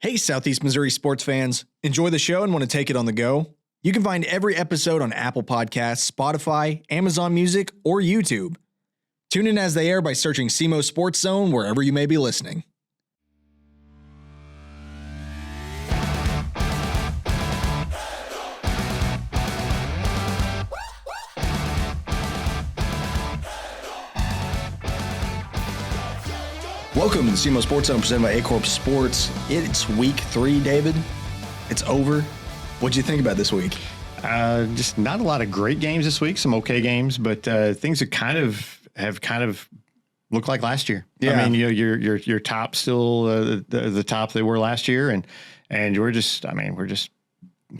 Hey, Southeast Missouri sports fans. Enjoy the show and want to take it on the go? You can find every episode on Apple Podcasts, Spotify, Amazon Music, or YouTube. Tune in as they air by searching SEMO Sports Zone wherever you may be listening. Welcome to the SEMO Sports Zone presented by A-Corp Sports. It's week 3, David. It's over. What'd you think about this week? Just not a lot of great games this week. Some okay games, but things have kind of looked like last year. Yeah. I mean, your top still the top they were last year, and we're just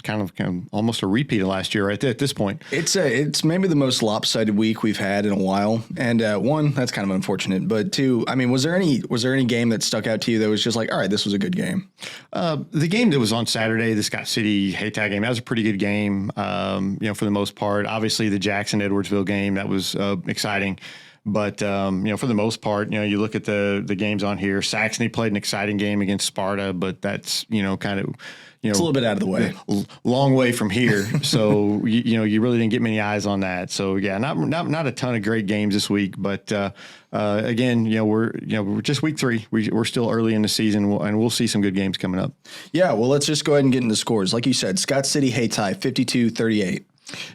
kind of almost a repeat of last year right there at this point. It's maybe the most lopsided week we've had in a while, and one, that's kind of unfortunate, but two, I mean, was there any game that stuck out to you that was just like, all right, this was a good game? The game that was on Saturday, the Scott City Haytag game, that was a pretty good game. For the most part. Obviously, the Jackson Edwardsville game, that was exciting. But, for the most part, you look at the games on here. Saxony played an exciting game against Sparta, but that's, kind of, it's a little bit out of the way. Long way from here. So, you really didn't get many eyes on that. So, yeah, not a ton of great games this week. But, again, we're just week 3. We're still early in the season, and we'll see some good games coming up. Yeah, well, let's just go ahead and get into scores. Like you said, Scott City Haytag, 52-38.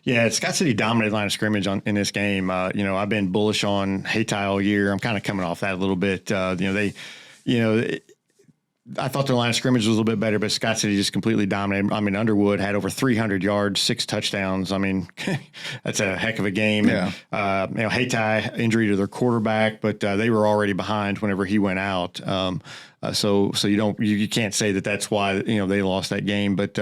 Yeah, Scott City dominated line of scrimmage in this game. I've been bullish on Haytag all year. I'm kind of coming off that a little bit. I thought their line of scrimmage was a little bit better, but Scott City just completely dominated. I mean, Underwood had over 300 yards, 6 touchdowns. I mean, that's a heck of a game. Yeah. Haytag injury to their quarterback, but they were already behind whenever he went out. So you can't say that that's why they lost that game. But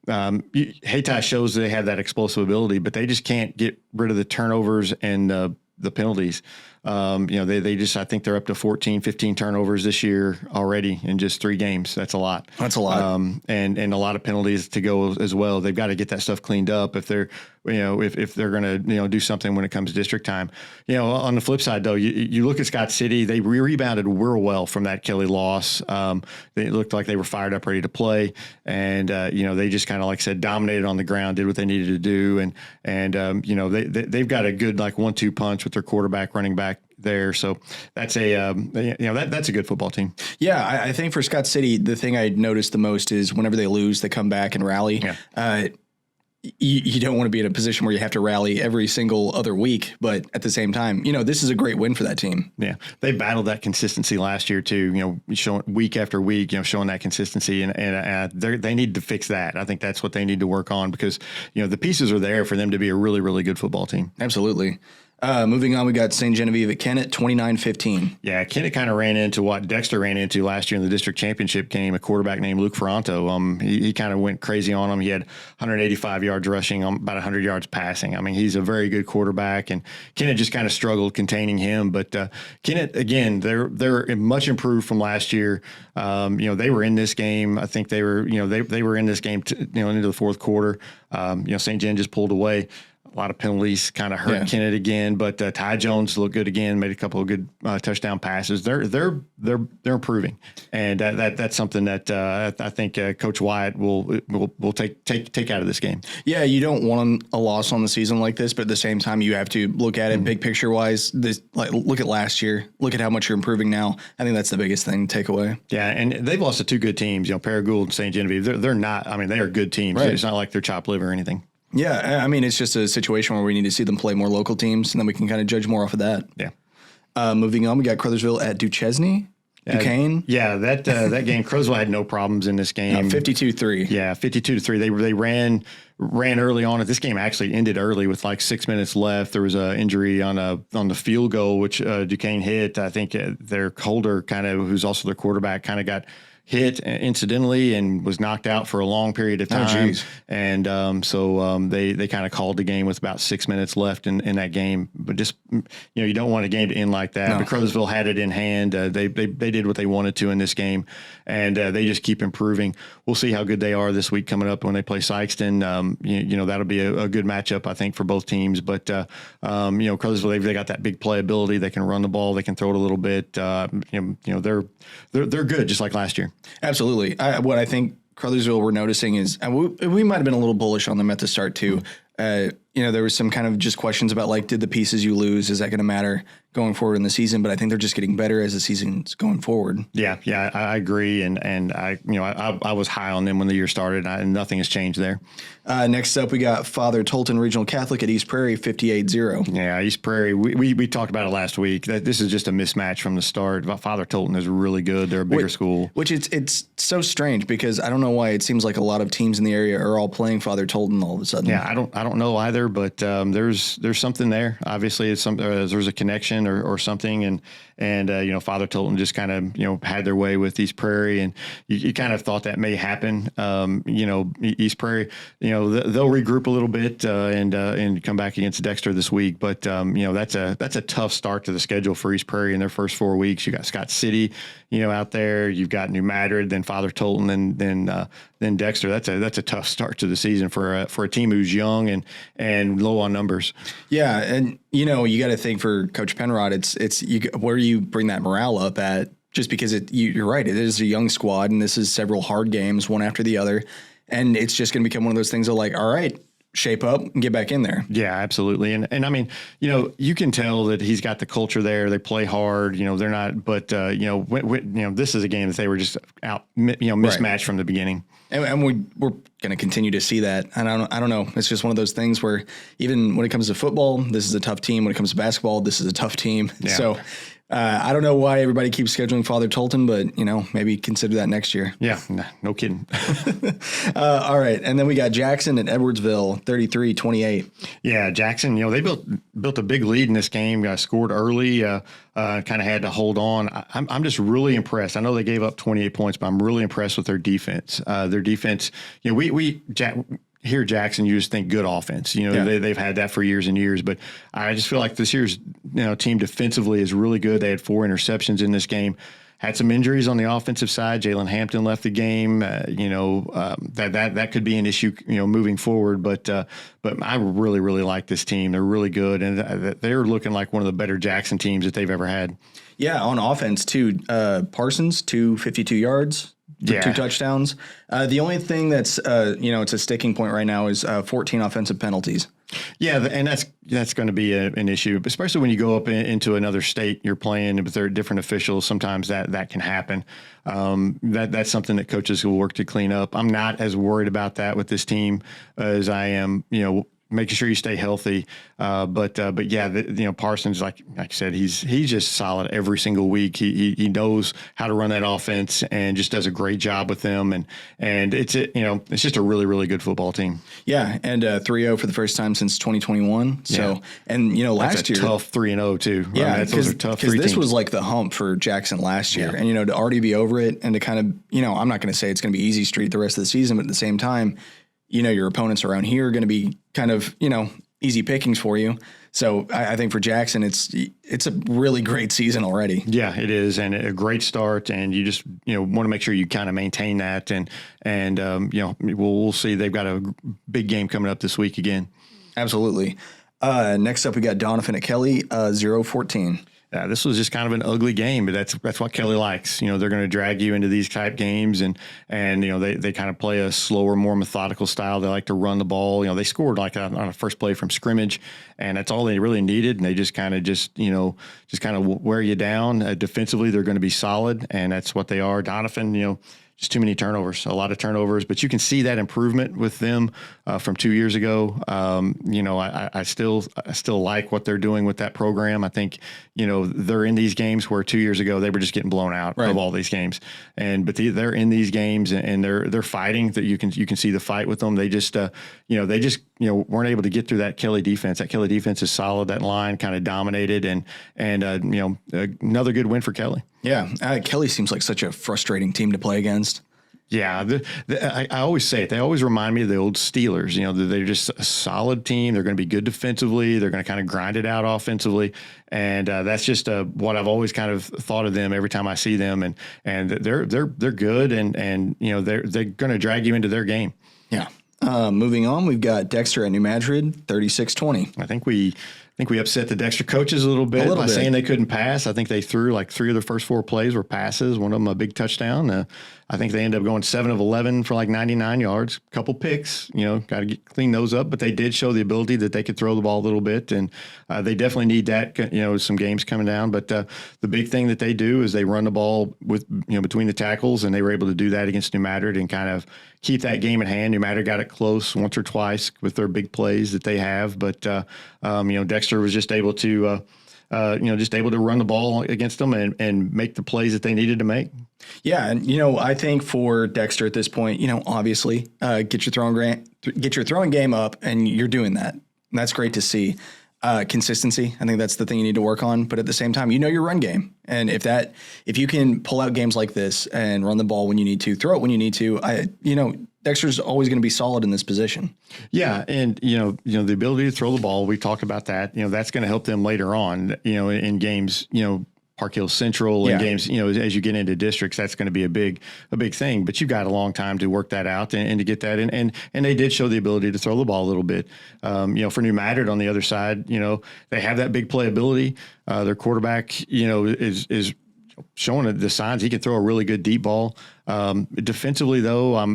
Haytag shows they have that explosive ability, but they just can't get rid of the turnovers and the penalties. I think they're up to 14, 15 turnovers this year already in just 3 games. That's a lot. That's a lot. And a lot of penalties to go as well. They've got to get that stuff cleaned up if they're, if they're going to, do something when it comes to district time. On the flip side, though, you look at Scott City, they rebounded real well from that Kelly loss. They looked like they were fired up, ready to play. And, they just kind of, like I said, dominated on the ground, did what they needed to do. And they've got a good, 1-2 punch with their quarterback, running back there. So that's that's a good football team. Yeah. I think for Scott City, the thing I noticed the most is whenever they lose, they come back and rally. Yeah. You don't want to be in a position where you have to rally every single other week, but at the same time, this is a great win for that team. Yeah, they battled that consistency last year too. Showing week after week, showing that consistency, and they need to fix that. I think that's what they need to work on because the pieces are there for them to be a really, really good football team. Absolutely. Moving on, we got St. Genevieve at Kennett, 29-15. Yeah, Kennett kind of ran into what Dexter ran into last year in the district championship game, a quarterback named Luke Ferranto. He kind of went crazy on him. He had 185 yards rushing, about 100 yards passing. I mean, he's a very good quarterback, and Kennett just kind of struggled containing him. But Kennett, again, they're much improved from last year. They were in this game. I think they were in this game into the fourth quarter. St. Gen just pulled away. A lot of penalties kind of hurt Kennett again, but Ty Jones looked good again. Made a couple of good touchdown passes. They're improving, and that's something that I think Coach Wyatt will take out of this game. Yeah, you don't want a loss on the season like this, but at the same time, you have to look at it big picture wise. Look at last year. Look at how much you're improving now. I think that's the biggest thing to take away. Yeah, and they've lost to 2 good teams. Paragould and St. Genevieve. They're not. I mean, they are good teams. Right. It's not like they're chopped liver or anything. Yeah, I mean, it's just a situation where we need to see them play more local teams, and then we can kind of judge more off of that. Yeah. Moving on, we got Crothersville at Duquesne. Duquesne. Yeah, that game, Crothersville had no problems in this game. 52-3. Yeah, 52-3. They ran early on. This game actually ended early with 6 minutes left. There was an injury on the field goal, which Duquesne hit. I think their holder, who's also their quarterback, kind of got hit incidentally and was knocked out for a long period of time. And so they kind of called the game with about 6 minutes left in that game. But just, you don't want a game to end like that. No. But Crothersville had it in hand. They did what they wanted to in this game, and they just keep improving. We'll see how good they are this week coming up when they play Sykeston. That'll be a good matchup, I think, for both teams. But, Crothersville, they got that big playability. They can run the ball. They can throw it a little bit. They're good, just like last year. Absolutely. What I think Crothersville we're noticing is we might have been a little bullish on them at the start too. There was some kind of just questions about like, did the pieces you lose, is that going to matter going forward in the season? But I think they're just getting better as the season's going forward. Yeah, I agree. And I was high on them when the year started, and nothing has changed there. Next up, we got Father Tolton Regional Catholic at East Prairie, 58-0. Yeah, East Prairie. We talked about it last week. That this is just a mismatch from the start. Father Tolton is really good. They're a bigger school. Which it's so strange because I don't know why it seems like a lot of teams in the area are all playing Father Tolton all of a sudden. Yeah, I don't know either, but there's something there. Obviously, it's there's a connection or something, and Father Tolton just kind of had their way with East Prairie, and you kind of thought that may happen. East Prairie, they'll regroup a little bit and come back against Dexter this week, but that's a tough start to the schedule for East Prairie in their first 4 weeks. You got Scott City, out there. You've got New Madrid, then Father Tolton, and then Dexter. That's a tough start to the season for a team who's young and low on numbers. Yeah, and you got to think for Coach Penrod, it's where you bring that morale up at, just because you're right, it is a young squad, and this is several hard games one after the other, and it's just going to become one of those things of like, all right, shape up and get back in there. Yeah, absolutely. And I mean, you can tell that he's got the culture there. They play hard, they're not, but this is a game that they were just out, mismatched right from the beginning. And we're going to continue to see that. And I don't know. It's just one of those things where even when it comes to football, this is a tough team. When it comes to basketball, this is a tough team. Yeah. So I don't know why everybody keeps scheduling Father Tolton, but maybe consider that next year. Yeah, no kidding. All right, and then we got Jackson at Edwardsville, 33-28. Yeah, Jackson. They built a big lead in this game. Scored early. Kind of had to hold on. I'm just really impressed. I know they gave up 28 points, but I'm really impressed with their defense. Their defense. Here, Jackson, you just think good offense. They've had that for years and years. But I just feel like this year's team defensively is really good. They had 4 interceptions in this game. Had some injuries on the offensive side. Jalen Hampton left the game. That could be an issue, moving forward. But I really, really like this team. They're really good, and they're looking like one of the better Jackson teams that they've ever had. Yeah, on offense too. Parsons, 252 yards. 2 touchdowns. The only thing that's, it's a sticking point right now is 14 offensive penalties. Yeah, and that's going to be an issue, especially when you go up into another state. You're playing with their different officials. Sometimes that can happen. That's something that coaches will work to clean up. I'm not as worried about that with this team as I am, making sure you stay healthy. But yeah, Parsons, like I said, he's just solid every single week. He knows how to run that offense and just does a great job with them. And it's just a really, really good football team. Yeah. And 3-0 for the first time since 2021. So, and last year, tough 3-0 too. Yeah. Those are tough. Because this was like the hump for Jackson last year. Yeah. And, to already be over it and to kind of, I'm not going to say it's going to be easy street the rest of the season, but at the same time, your opponents around here are going to be kind of, easy pickings for you. So I think for Jackson, it's a really great season already. Yeah, it is. And a great start. And you just, want to make sure you kind of maintain that. And we'll see. They've got a big game coming up this week again. Absolutely. Next up, we got Donovan at Kelly, 0-14. Yeah, this was just kind of an ugly game, but that's what Kelly likes. They're going to drag you into these type games, and they kind of play a slower, more methodical style. They like to run the ball. They scored like on a first play from scrimmage, and that's all they really needed. And they just kind of wear you down. Defensively, they're going to be solid, and that's what they are. Donovan, just too many turnovers, a lot of turnovers, but you can see that improvement with them from 2 years ago. I still like what they're doing with that program. I think, they're in these games where 2 years ago they were just getting blown out of all these games. But they're in these games and they're fighting. That you can see the fight with them. They just weren't able to get through that Kelly defense. That Kelly defense is solid. That line kind of dominated and another good win for Kelly. Yeah, Kelly seems like such a frustrating team to play against. Yeah, I always say it. They always remind me of the old Steelers. They're just a solid team. They're going to be good defensively. They're going to kind of grind it out offensively, and that's just what I've always kind of thought of them every time I see them. And they're good, and they're going to drag you into their game. Yeah. Moving on, we've got Dexter at New Madrid, 36-20. I think we think we upset the Dexter coaches a little bit by saying they couldn't pass. I think they threw like 3 of their first 4 plays were passes. One of them a big touchdown. I think they ended up going 7 of 11 for like 99 yards, a couple picks, got to clean those up. But they did show the ability that they could throw the ball a little bit. And they definitely need that, some games coming down. But the big thing that they do is they run the ball with, between the tackles. And they were able to do that against New Madrid and kind of keep that game in hand. New Madrid got it close once or twice with their big plays that they have. But, Dexter was just able to, just able to run the ball against them and make the plays that they needed to make. Yeah. And, I think for Dexter at this point, obviously get your throwing game up, and you're doing that. And that's great to see. Consistency. I think that's the thing you need to work on. But at the same time, your run game. And if you can pull out games like this and run the ball when you need to, throw it when you need to, Dexter's always going to be solid in this position. Yeah. And, the ability to throw the ball, we talked about that, that's going to help them later on, in games, Park Hill Central and games, as you get into districts, that's going to be a big thing. But you've got a long time to work that out and to get that in. And they did show the ability to throw the ball a little bit. For New Madrid on the other side, they have that big playability. Their quarterback, is showing the signs he can throw a really good deep ball. Defensively, though,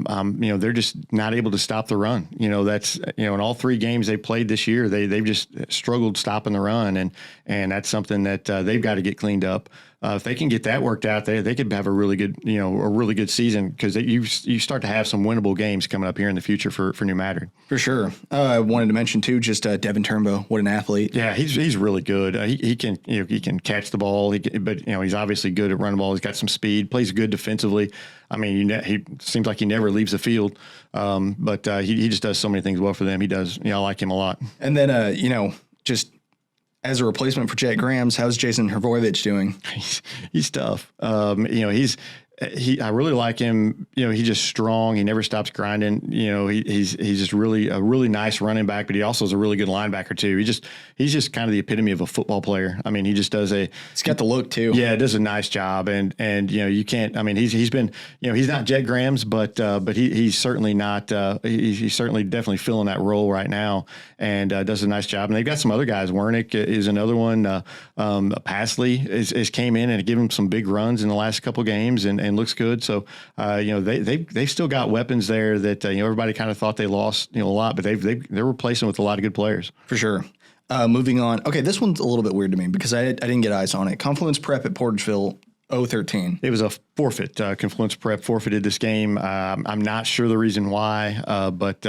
they're just not able to stop the run. That's in all 3 games they played this year, they've just struggled stopping the run, and that's something that they've got to get cleaned up. If they can get that worked out, they could have a really good season, because you start to have some winnable games coming up here in the future for New Madrid. For sure. I wanted to mention too, just Devin Turnbow. What an athlete! Yeah, he's really good. He can catch the ball, but he's obviously good at running the ball. He's got some speed. Plays good defensively. I mean, he seems like he never leaves the field, but he just does so many things well for them. He does. I like him a lot. And then just as a replacement for Jet Grahams, how's Jason Hrvojevic doing? He's tough. I really like him. He's just strong. He never stops grinding. He's just really a really nice running back, but he also is a really good linebacker too. He's just kind of the epitome of a football player. I mean, he just does he's got the look too. Yeah, does a nice job. And you can't, I mean, he's been, he's not Jet Grahams, but he's certainly not, he's certainly definitely filling that role right now, and does a nice job. And they've got some other guys. Wernick is another one. Passley is came in and given him some big runs in the last couple games and looks good. So, they've still got weapons there that, everybody kind of thought they lost, a lot, but they're replacing with a lot of good players. For sure. Moving on. Okay. This one's a little bit weird to me because I didn't get eyes on it. Confluence Prep at Portageville, 0-13. It was a forfeit. Confluence Prep forfeited this game. I'm not sure the reason why, but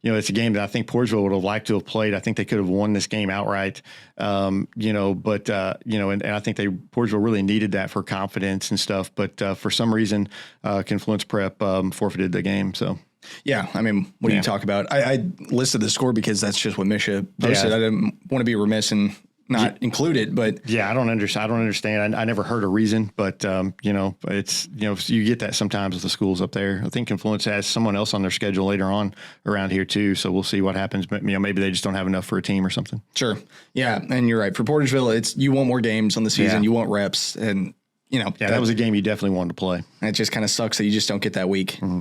it's a game that I think Portageville would have liked to have played. I think they could have won this game outright. And I think Portageville really needed that for confidence and stuff. But for some reason, Confluence Prep forfeited the game. So. Yeah, I mean, what do you talk about? I listed the score because that's just what Misha posted. Yeah. I didn't want to be remiss and not include it, but yeah, I don't understand. I never heard a reason, but it's you get that sometimes with the schools up there. I think Confluence has someone else on their schedule later on around here too, so we'll see what happens. But maybe they just don't have enough for a team or something. Sure, yeah, and you're right. For Portageville, it's you want more games on the season, you want reps, and that was a game you definitely wanted to play. And it just kind of sucks that you just don't get that week. Mm-hmm.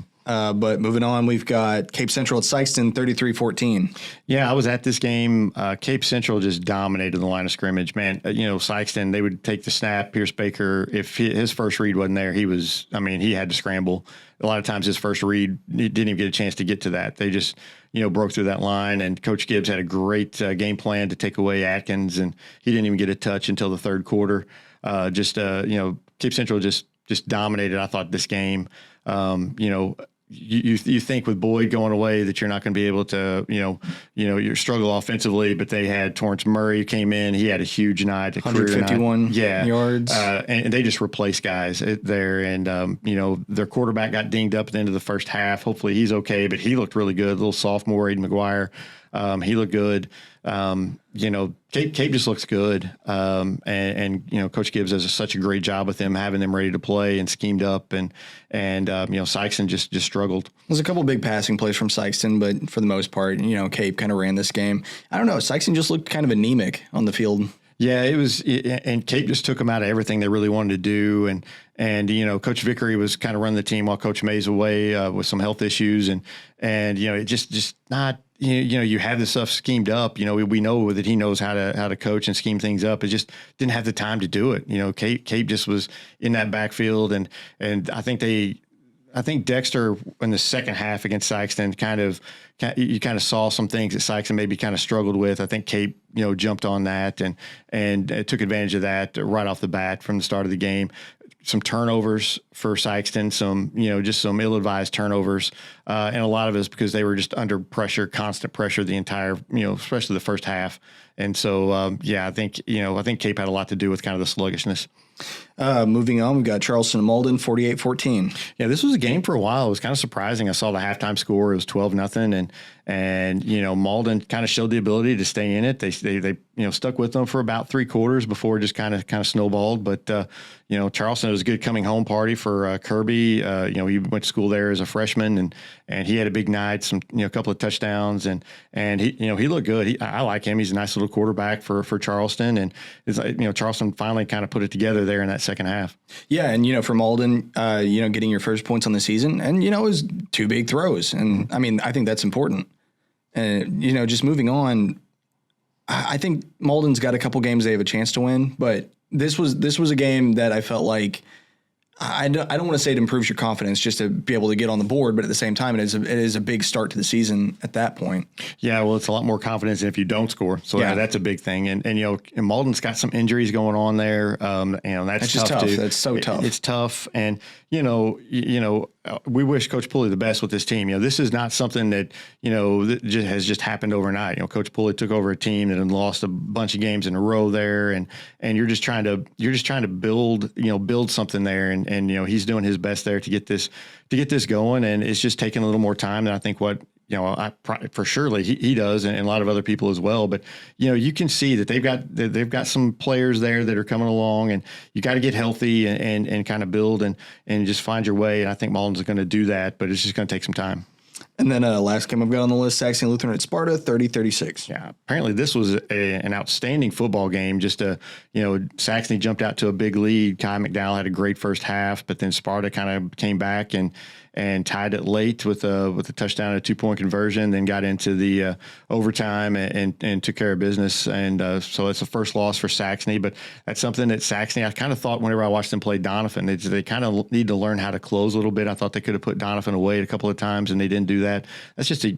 But moving on, we've got Cape Central at Sykeston, 33-14. Yeah, I was at this game. Cape Central just dominated the line of scrimmage. Man, Sykeston, they would take the snap. Pierce Baker, if his first read wasn't there, he had to scramble. A lot of times his first read, he didn't even get a chance to get to that. They just, broke through that line, and Coach Gibbs had a great game plan to take away Atkins, and he didn't even get a touch until the third quarter. Cape Central just dominated, I thought, this game. You think with Boyd going away that you're not going to be able to, you struggle offensively, but they had Torrance Murray came in. He had a huge night, 151 yards. And they just replaced guys there. And, their quarterback got dinged up at the end of the first half. Hopefully he's okay, but he looked really good. Little sophomore, Aiden McGuire. He looked good. Cape just looks good. And Coach Gibbs does such a great job with them, having them ready to play and schemed up. And Sykeston just struggled. There's a couple big passing plays from Sykeston, but for the most part, Cape kind of ran this game. I don't know. Sykeston just looked kind of anemic on the field. Yeah, it was, and Cape just took them out of everything they really wanted to do, and Coach Vickery was kind of running the team while Coach May's away with some health issues, and it just not. You have this stuff schemed up. We know that he knows how to coach and scheme things up. It just didn't have the time to do it. Cape just was in that backfield, and I think Dexter in the second half against Sykeston you kind of saw some things that Sykeston maybe kind of struggled with. I think Cape jumped on that and took advantage of that right off the bat from the start of the game. Some turnovers for Sykeston, just some ill-advised turnovers. And a lot of it is because they were just under pressure, constant pressure the entire, especially the first half. And so, I think Cape had a lot to do with kind of the sluggishness. Moving on, we've got Charleston and Malden, 48-14. Yeah, this was a game for a while. It was kind of surprising. I saw the halftime score. It was 12-0, and Malden kind of showed the ability to stay in it. They stuck with them for about 3 quarters before it just kind of snowballed. But Charleston, it was a good coming home party for Kirby. He went to school there as a freshman, and he had a big night. A couple of touchdowns, and he looked good. I like him. He's a nice little quarterback for Charleston, and it's Charleston finally kind of put it together there in that second half. Yeah, and for Malden, getting your first points on the season, and it was 2 big throws, and I think that's important. And just moving on, I think Malden's got a couple games they have a chance to win, but this was a game that I felt like I don't want to say it improves your confidence just to be able to get on the board, but at the same time, it is a big start to the season at that point. Yeah, well, it's a lot more confidence if you don't score. So that's a big thing. And Malden's got some injuries going on there. That's just tough. Too. That's so tough. It's tough. And we wish Coach Pulley the best with this team. this is not something that that has just happened overnight. Coach Pulley took over a team that had lost a bunch of games in a row there, and you're just trying to build something there, and he's doing his best there to get this going, and it's just taking a little more time than I think what for surely he does, and a lot of other people as well. But you can see that they've got some players there that are coming along, and you got to get healthy and kind of build and just find your way. And I think Malden's going to do that, but it's just going to take some time. And then last game I've got on the list, Saxony Lutheran at Sparta, 30-36. Yeah, apparently this was an outstanding football game. Just Saxony jumped out to a big lead. Kai McDowell had a great first half, but then Sparta kind of came back and tied it late with a touchdown, a 2-point conversion, then got into the overtime and took care of business. And so it's the first loss for Saxony, but that's something that Saxony, I kind of thought whenever I watched them play Donovan, they kind of need to learn how to close a little bit. I thought they could have put Donovan away a couple of times, and they didn't do that. That's just a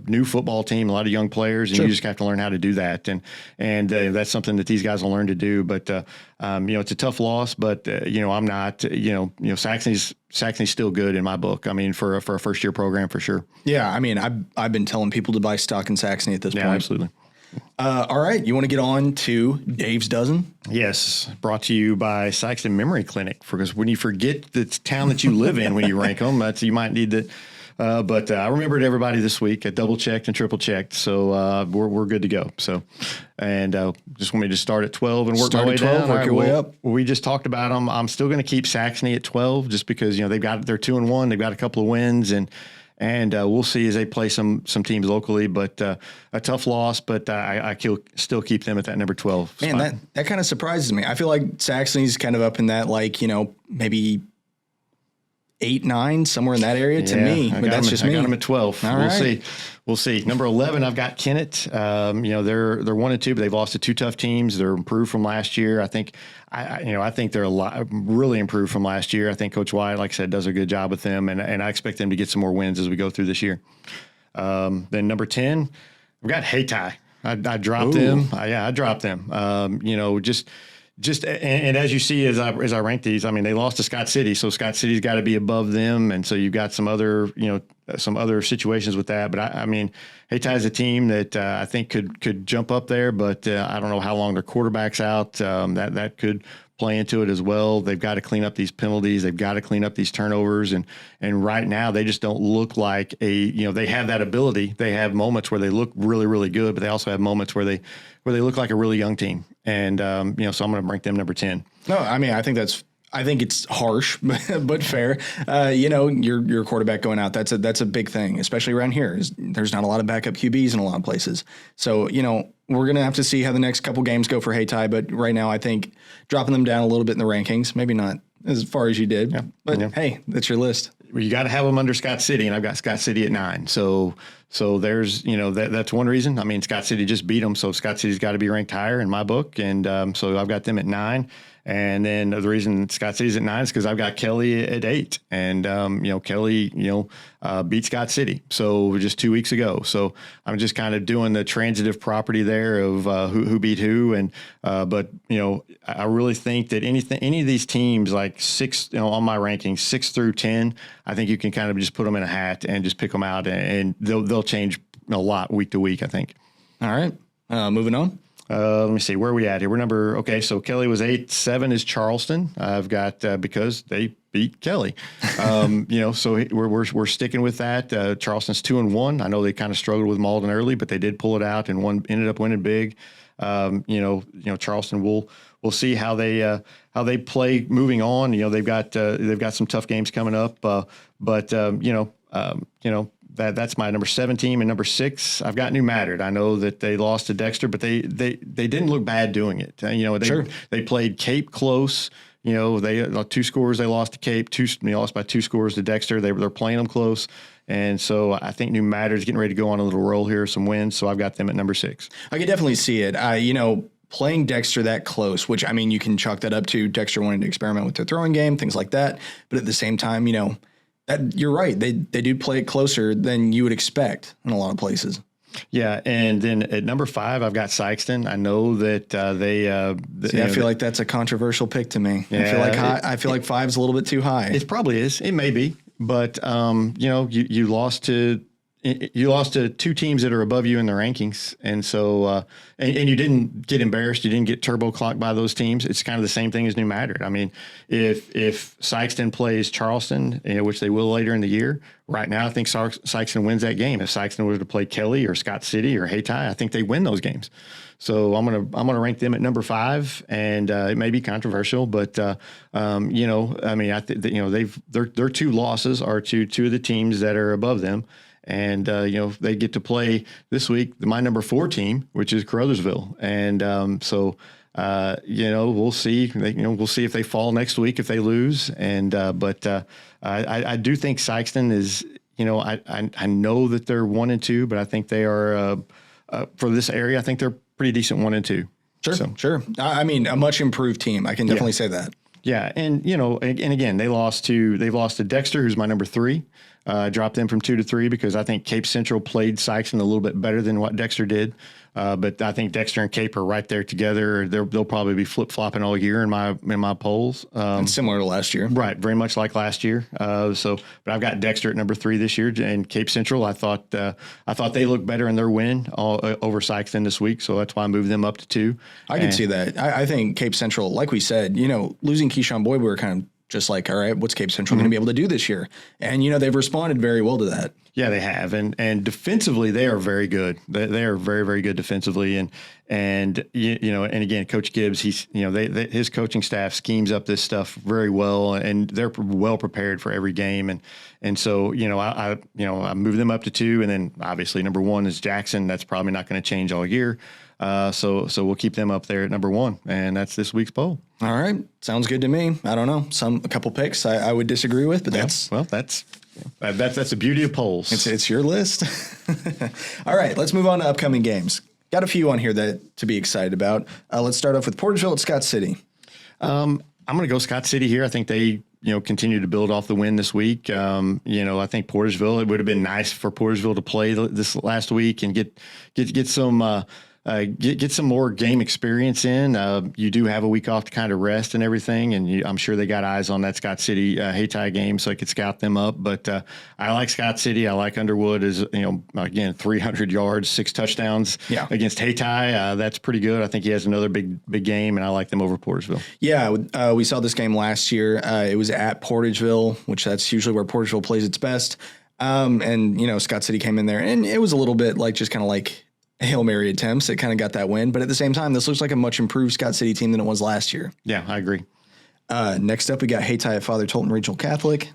new football team, a lot of young players, and sure. You just have to learn how to do that. And that's something that these guys will learn to do. But, it's a tough loss, but, I'm not, Saxony's still good in my book. For a first year program, for sure. Yeah. I've been telling people to buy stock in Saxony at this point. Absolutely. All right. You want to get on to Dave's Dozen? Yes. Brought to you by Sykeston Memory Clinic, because when you forget the town that you live in, when you rank them, you might need to. But I remembered everybody this week. I double checked and triple checked, so we're good to go. So, and just want me to start at 12 and work my way down. Work your way up. We just talked about them. I'm still going to keep Saxony at 12, just because they're 2-1. They've got a couple of wins, and we'll see as they play some teams locally. But a tough loss, but I still keep them at that number 12. Man, spot. that kind of surprises me. I feel like Saxony's kind of up in that maybe 8, 9, somewhere in that area to me, but that's just me. I got them at 12. We'll see. Number 11, I've got Kennett. They're 1-2, but they've lost to 2 tough teams. They're improved from last year. I think they're a lot really improved from last year. I think Coach White, like I said, does a good job with them, and I expect them to get some more wins as we go through this year. Then number 10, I've got Hayti. I dropped them. I dropped them. Just and as you see, as I rank these, they lost to Scott City, so Scott City's got to be above them, and so you've got some other situations with that. But Hayti is a team that I think could jump up there, but I don't know how long their quarterback's out. That could play into it as well. They've got to clean up these penalties. They've got to clean up these turnovers, and right now they just don't look like they have that ability. They have moments where they look really, really good, but they also have moments where they look like a really young team. And, so I'm going to rank them number 10. No, I think it's harsh, but fair. Your quarterback going out, that's a big thing, especially around here. There's not a lot of backup QBs in a lot of places. So, we're going to have to see how the next couple games go for Hayti, but right now I think dropping them down a little bit in the rankings, maybe not as far as you did. Yeah. But Yeah. hey, that's your list. Well, you got to have them under Scott City, and I've got Scott City at 9. So there's, that's one reason. I mean, Scott City just beat them, so Scott City's got to be ranked higher in my book, and so I've got them at 9. And then the reason Scott City's at 9 is because I've got Kelly at 8, and Kelly, beat Scott City. So just 2 weeks ago. So I'm just kind of doing the transitive property there of who beat who, and but I really think that any of these teams like 6, on my rankings 6 through 10, I think you can kind of just put them in a hat and just pick them out, and they'll change a lot week to week, I think. All right, moving on. Let me see, where are we at here? Okay, so Kelly was 8. 7 is Charleston. I've got because they beat Kelly. So we're sticking with that. Charleston's 2-1. I know they kind of struggled with Malden early, but they did pull it out and ended up winning big. Charleston we'll see how they play moving on. They've got some tough games coming up. That's my number 7 team, and number 6, I've got New Madrid. I know that they lost to Dexter, but they didn't look bad doing it. They played Cape close. They 2 scores they lost to Cape. They lost by 2 scores to Dexter. They're playing them close, and so I think New Madrid's getting ready to go on a little roll here, some wins. So I've got them at number 6. I could definitely see it. Playing Dexter that close, which I mean, you can chalk that up to Dexter wanting to experiment with their throwing game, things like that. But at the same time, you're right. They do play it closer than you would expect in a lot of places. Yeah, and then at number 5, I've got Sykeston. I know that I feel like that's a controversial pick to me. Yeah, I feel like 5's a little bit too high. It probably is. It may be, but you lost to 2 teams that are above you in the rankings, and so and you didn't get embarrassed. You didn't get turbo clocked by those teams. It's kind of the same thing as New Madrid. I mean, if Sykeston plays Charleston, which they will later in the year, right now I think Sykeston wins that game. If Sykeston were to play Kelly or Scott City or Hayti, I think they win those games. So I'm gonna rank them at number 5, and it may be controversial, but I mean, their 2 losses are to 2 of the teams that are above them. And, they get to play this week, my number 4 team, which is Caruthersville. And we'll see. We'll see if they fall next week, if they lose. And I do think Sykeston is, I know that they're 1 and 2, but I think they are, for this area, I think they're pretty decent 1 and 2. Sure. I mean, a much improved team. I can definitely say that. Yeah, and again, they've lost to Dexter, who's my number 3. Dropped them from 2 to 3 because I think Cape Central played Sykeston a little bit better than what Dexter did. But I think Dexter and Cape are right there together. They'll probably be flip flopping all year in my polls. It's similar to last year, right? Very much like last year. But I've got Dexter at number 3 this year, and Cape Central. I thought they looked better in their win over Sykeston this week, so that's why I moved them up to 2. I can see that. I think Cape Central, like we said, losing Keyshawn Boyd, we were kind of just like, all right, what's Cape Central going to be able to do this year? And, they've responded very well to that. Yeah, they have. And defensively, they are very good. They are very, very good defensively. And again, Coach Gibbs, his coaching staff schemes up this stuff very well, and they're well prepared for every game. And so, I moved them up to 2. And then obviously number 1 is Jackson. That's probably not going to change all year. So we'll keep them up there at number 1, and that's this week's poll. All right, sounds good to me. I don't know, a couple picks I would disagree with, but that's the beauty of polls. It's your list. All right, let's move on to upcoming games. Got a few on here to be excited about. Let's start off with Porterville at Scott City. I'm going to go Scott City here. I think they continue to build off the win this week. I think Porterville. It would have been nice for Porterville to play this last week and get some. Get some more game experience in. You do have a week off to kind of rest and everything, and I'm sure they got eyes on that Scott City Hayti game, so I could scout them up. But I like Scott City. I like Underwood as again 300 yards, 6 touchdowns against Hayti. That's pretty good. I think he has another big game, and I like them over Porterville. Yeah, we saw this game last year. It was at Portageville, which that's usually where Portageville plays its best. And Scott City came in there, and it was a little bit like just kind of like Hail Mary attempts. It kind of got that win. But at the same time, this looks like a much improved Scott City team than it was last year. Yeah, I agree. Next up, we got Hayti at Father Tolton Regional Catholic.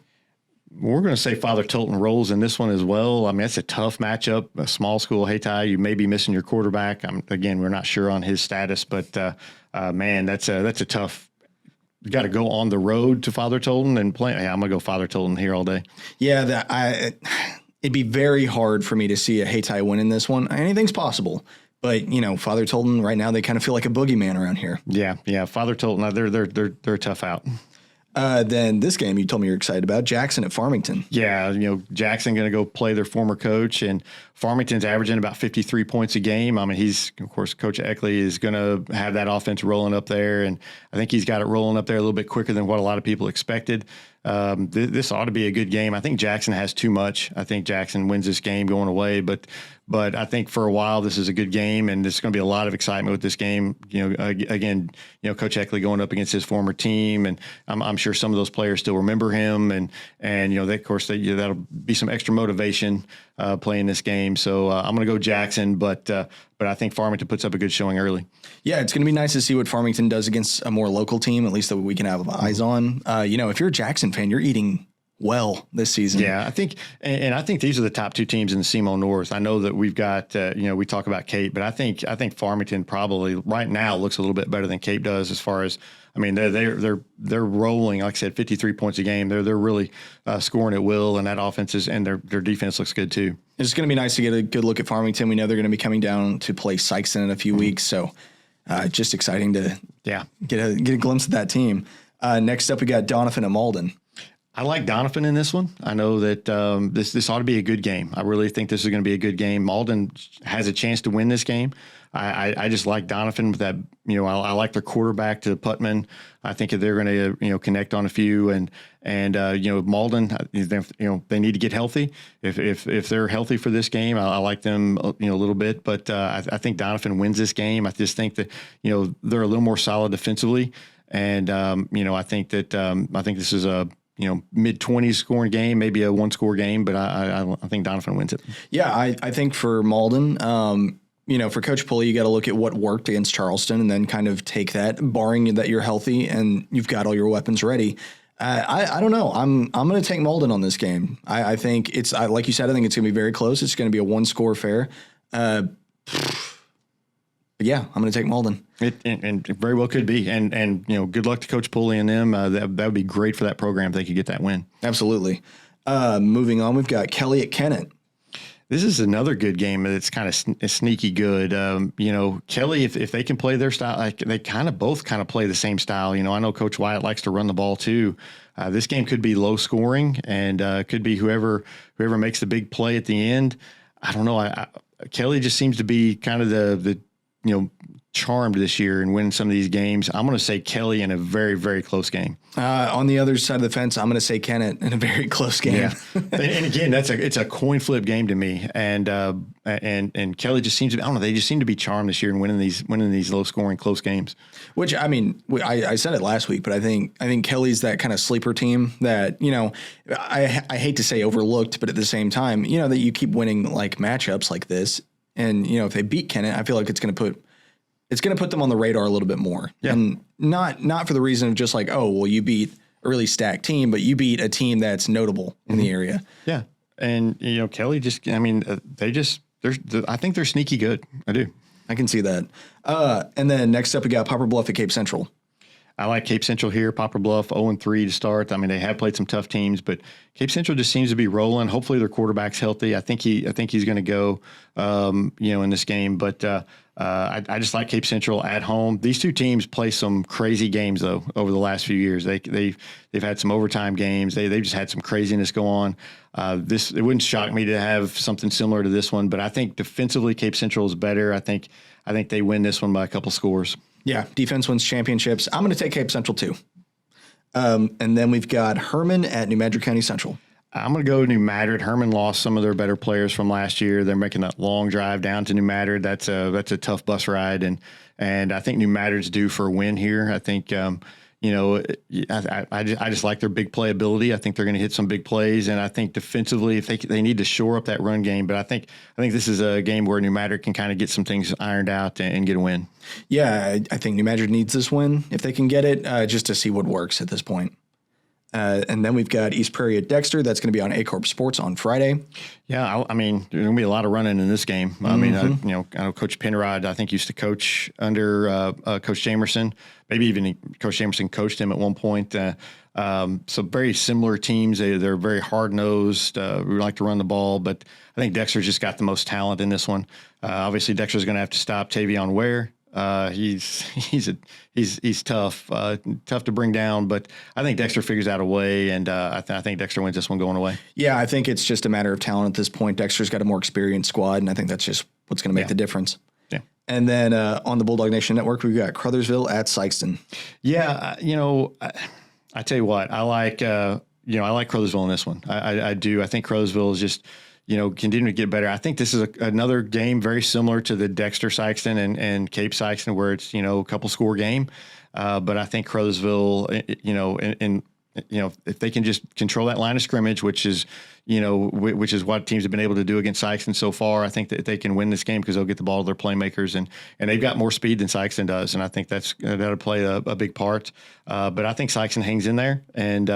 We're going to say Father Tolton rolls in this one as well. I mean, it's a tough matchup. A small school Hayti, you may be missing your quarterback. Again, we're not sure on his status, but man, that's a tough got to go on the road to Father Tolton and play. Yeah, I'm gonna go Father Tolton here all day. Yeah, it'd be very hard for me to see a Hayti win in this one. Anything's possible. But, Father Tolton right now, they kind of feel like a boogeyman around here. Yeah. Father Tolton, they're a tough out. Then this game you told me you're excited about, Jackson at Farmington. Yeah, Jackson going to go play their former coach, and Farmington's averaging about 53 points a game. I mean, of course, Coach Eckley is going to have that offense rolling up there, and I think he's got it rolling up there a little bit quicker than what a lot of people expected. This ought to be a good game. I think Jackson has too much. I think Jackson wins this game going away, but I think for a while this is a good game, and there's going to be a lot of excitement with this game. Again, Coach Eckley going up against his former team, and I'm sure some of those players still remember him, and of course that'll be some extra motivation playing this game. So I'm going to go Jackson, but I think Farmington puts up a good showing early. Yeah, it's going to be nice to see what Farmington does against a more local team, at least that we can have eyes on. If you're a Jackson fan, you're eating well this season. Yeah, I think these are the top two teams in the SEMO North. I know that we've got, we talk about Cape, but I think Farmington probably right now looks a little bit better than Cape does as far as, I mean, they're rolling, like I said, 53 points a game. They're really scoring at will, and that offense and their defense looks good too. It's going to be nice to get a good look at Farmington. We know they're going to be coming down to play Sykeston in a few weeks, so just exciting to get a glimpse of that team. Next up, we got Doniphan at Malden. I like Doniphan in this one. I know that this ought to be a good game. I really think this is going to be a good game. Malden has a chance to win this game. I just like Doniphan with that. I like their quarterback to Putman. I think they're going to connect on a few, and Malden. They need to get healthy. If they're healthy for this game, I like them a little bit. But I think Doniphan wins this game. I just think that they're a little more solid defensively, and I think this is a mid-20s scoring game, maybe a one-score game, but I think Doniphan wins it. Yeah, I think for Malden, for Coach Pulley, you got to look at what worked against Charleston and then kind of take that, barring that you're healthy and you've got all your weapons ready. I don't know. I'm going to take Malden on this game. I think it's like you said. I think it's going to be very close. It's going to be a one-score affair. Yeah, I'm going to take Malden. It very well could be. And good luck to Coach Pulley and them. That would be great for that program if they could get that win. Absolutely. Moving on, we've got Kelly at Kennett. This is another good game that's kind of sneaky good. Kelly, if they can play their style, they both play the same style. I know Coach Wyatt likes to run the ball too. This game could be low scoring, and could be whoever makes the big play at the end. I don't know. Kelly just seems to be kind of the charmed this year and win some of these games. I'm going to say Kelly in a very, very close game. On the other side of the fence, I'm going to say Kennett in a very close game. Yeah. and again, it's a coin flip game to me. And Kelly just seems to be, I don't know, they just seem to be charmed this year and winning these low scoring close games. Which, I mean, I said it last week, but I think Kelly's that kind of sleeper team that, I hate to say overlooked, but at the same time, that you keep winning like matchups like this. And, if they beat Kennett, I feel like it's going to put them on the radar a little bit more. Yeah. And not for the reason of just like, oh, well, you beat a really stacked team, but you beat a team that's notable in the area. Yeah. And, Kelly I think they're sneaky good. I do. I can see that. And then next up, we got Poplar Bluff at Cape Central. I like Cape Central here. Poplar Bluff 0-3 to start. I mean, they have played some tough teams, but Cape Central just seems to be rolling. Hopefully, their quarterback's healthy. I think he's going to go, in this game. But I just like Cape Central at home. These two teams play some crazy games though over the last few years. They've had some overtime games. They've just had some craziness go on. It wouldn't shock me to have something similar to this one, but I think defensively Cape Central is better. I think they win this one by a couple scores. Yeah, defense wins championships. I'm going to take Cape Central too. And then we've got Herman at New Madrid County Central. I'm going to go New Madrid. Herman lost some of their better players from last year. They're making that long drive down to New Madrid. That's a tough bus ride, and I think New Madrid's due for a win here. I think I just like their big play ability. I think they're going to hit some big plays, and I think defensively, if they need to shore up that run game. But I think this is a game where New Madrid can kind of get some things ironed out and get a win. Yeah, I think New Madrid needs this win if they can get it, just to see what works at this point. And then we've got East Prairie at Dexter. That's going to be on A-Corp Sports on Friday. Yeah, I mean, there's going to be a lot of running in this game. I mean, I know Coach Penrod, I think, used to coach under Coach Jamerson. Maybe even Coach Jamerson coached him at one point. So very similar teams. They're very hard-nosed. We like to run the ball, but I think Dexter's just got the most talent in this one. Obviously, Dexter's going to have to stop Tavion Ware. He's tough to bring down, but I think Dexter figures out a way, and I think Dexter wins this one going away. Yeah, I think it's just a matter of talent at this point. Dexter's got a more experienced squad, and I think that's just what's going to make the difference. Yeah. And then on the Bulldog Nation Network, we've got Crothersville at Sykeston. Yeah, I tell you what, I like Crothersville in this one. I do. I think Crothersville is just continue to get better. I think this is another game very similar to the Dexter Sykeston and Cape Sykeston, where it's a couple score game. But I think Crothersville, if they can just control that line of scrimmage, which is what teams have been able to do against Sykeston so far, I think that they can win this game because they'll get the ball to their playmakers, and they've got more speed than Sykeston does, and I think that'll play a big part. But I think Sykeston hangs in there, and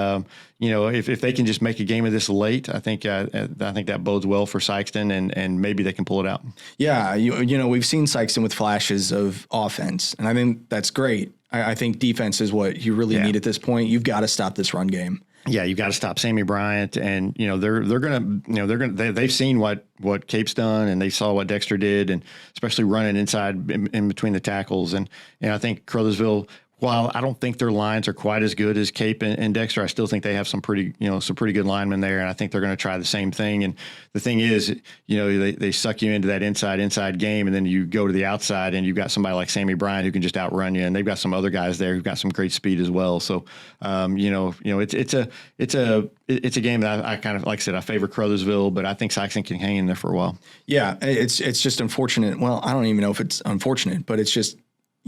if they can just make a game of this late, I think that bodes well for Sykeston, and maybe they can pull it out. Yeah, we've seen Sykeston with flashes of offense, and I think that's great. I think defense is what you really need at this point. You've got to stop this run game. Yeah, you've got to stop Sammy Bryant, and they've seen what Cape's done, and they saw what Dexter did, and especially running inside in between the tackles, and I think Crothersville, while I don't think their lines are quite as good as Cape and Dexter, I still think they have some pretty good linemen there, and I think they're going to try the same thing. And the thing is, they suck you into that inside game, and then you go to the outside, and you've got somebody like Sammy Bryant who can just outrun you, and they've got some other guys there who've got some great speed as well. So, it's a game that I kind of, like I said, I favor Crothersville, but I think Sykeston can hang in there for a while. Yeah, it's just unfortunate. Well, I don't even know if it's unfortunate, but it's just.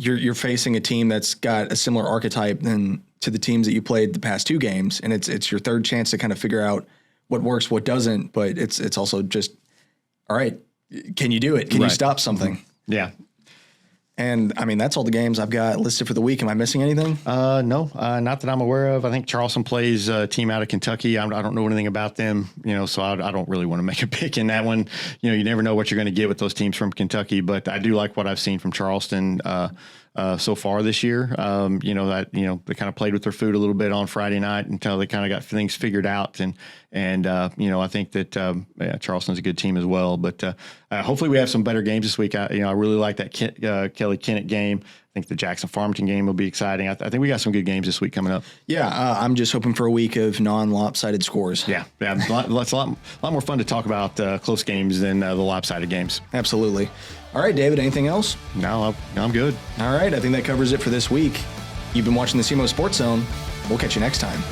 You're facing a team that's got a similar archetype than to the teams that you played the past two games, and it's your third chance to kind of figure out what works, what doesn't. But it's also just, all right, can you do it? Can you stop something? Yeah. And I mean, that's all the games I've got listed for the week. Am I missing anything? No, not that I'm aware of. I think Charleston plays a team out of Kentucky. I don't know anything about them, so I don't really want to make a pick in that one. You never know what you're going to get with those teams from Kentucky, but I do like what I've seen from Charleston so far this year. They kind of played with their food a little bit on Friday night until they kind of got things figured out. And I think that Charleston's a good team as well. But hopefully we have some better games this week. I really like that Kelly Kennett game. I think the Jackson Farmington game will be exciting. I think we got some good games this week coming up. Yeah, I'm just hoping for a week of non-lopsided scores. Yeah, it's a lot more fun to talk about close games than the lopsided games. Absolutely. All right, David, anything else? No, I'm good. All right, I think that covers it for this week. You've been watching the SEMO Sports Zone. We'll catch you next time.